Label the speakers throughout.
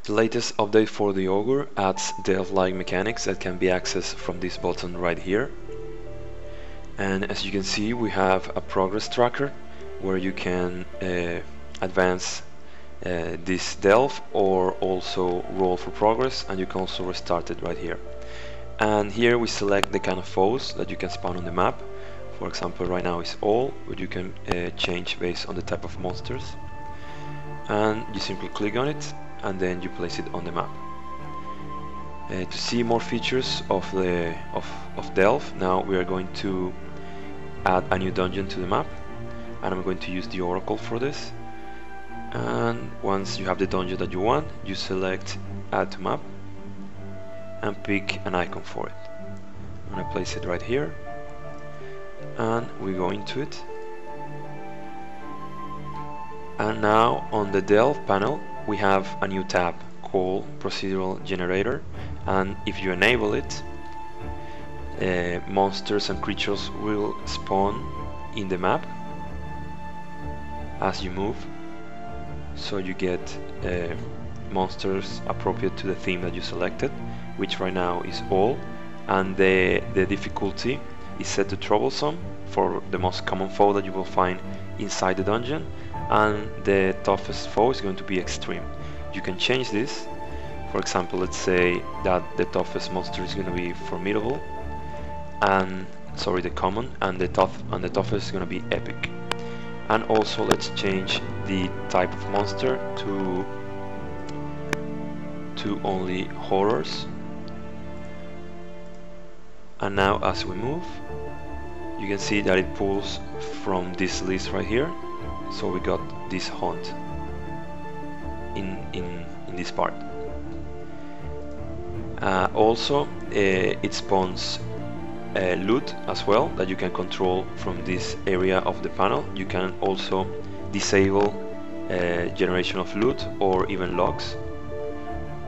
Speaker 1: The latest update for the Augur adds delve-like mechanics that can be accessed from this button right here. And as you can see, we have a progress tracker where you can advance this delve or also roll for progress, and you can also restart it right here. And here we select the kind of foes that you can spawn on the map. For example, right now it's all, but you can change based on the type of monsters. And you simply click on it and then you place it on the map. To see more features of Delve, now we are going to add a new dungeon to the map, and I'm going to use the Oracle for this. And once you have the dungeon that you want, you select Add to Map and pick an icon for it. I'm going to place it right here, and we go into it. And now on the Delve panel we have a new tab called Procedural Generator, and if you enable it, monsters and creatures will spawn in the map as you move, so you get monsters appropriate to the theme that you selected, which right now is all, and the difficulty is set to troublesome for the most common foe that you will find inside the dungeon, and the toughest foe is going to be extreme. You can change this. For example, let's say that the toughest monster is going to be formidable, and the common, and the toughest is going to be epic. And also let's change the type of monster to only horrors. And now as we move, you can see that it pulls from this list right here. So we got this hunt in this part. Also it spawns loot as well that you can control from this area of the panel. You can also disable generation of loot or even logs.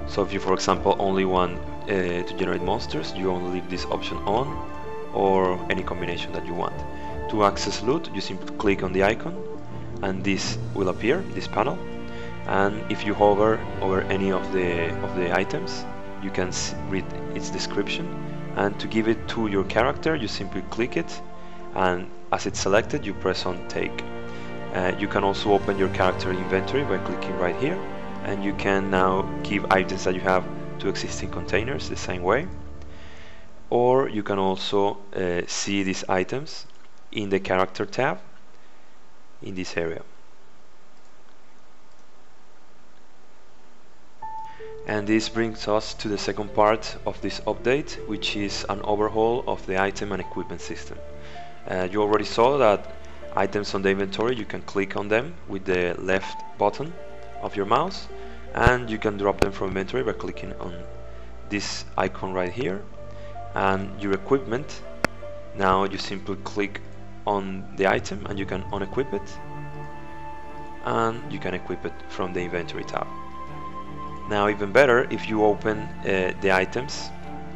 Speaker 1: So if you, for example, only want to generate monsters, you only leave this option on, or any combination that you want. To access loot, you simply click on the icon and this will appear, this panel, and if you hover over any of the items, you can read its description, and to give it to your character you simply click it, and as it's selected you press on take. You can also open your character inventory by clicking right here, and you can now give items that you have to existing containers the same way, or you can also see these items in the character tab in this area. And this brings us to the second part of this update, which is an overhaul of the item and equipment system. You already saw that items on the inventory, you can click on them with the left button of your mouse, and you can drop them from inventory by clicking on this icon right here. And your equipment, now you simply click on the item and you can unequip it, and you can equip it from the inventory tab. Now even better, if you open the items,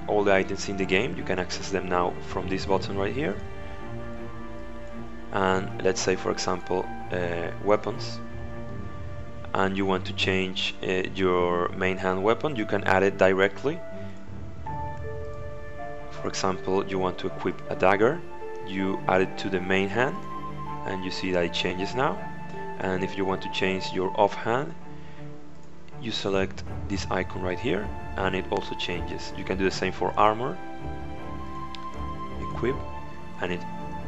Speaker 1: all the items in the game, you can access them now from this button right here. And let's say, for example, weapons, and you want to change your main hand weapon, you can add it directly. For example, you want to equip a dagger, you add it to the main hand, and you see that it changes now. And if you want to change your offhand, you select this icon right here, and it also changes. You can do the same for armor, equip, and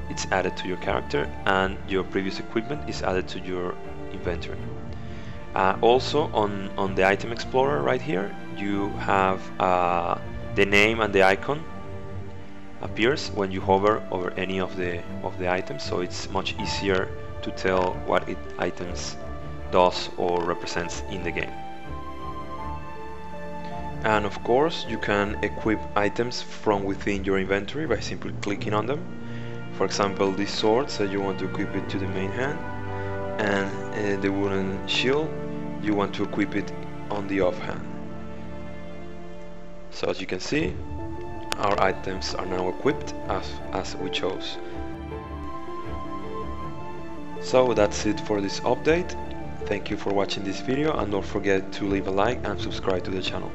Speaker 1: it's added to your character, and your previous equipment is added to your inventory. Also on the item explorer right here, you have the name and the icon appears when you hover over any of the items, so it's much easier to tell what items does or represents in the game. And of course you can equip items from within your inventory by simply clicking on them. For example, this sword, so you want to equip it to the main hand, and the wooden shield, you want to equip it on the offhand. So as you can see, our items are now equipped as we chose. So that's it for this update. Thank you for watching this video, and don't forget to leave a like and subscribe to the channel.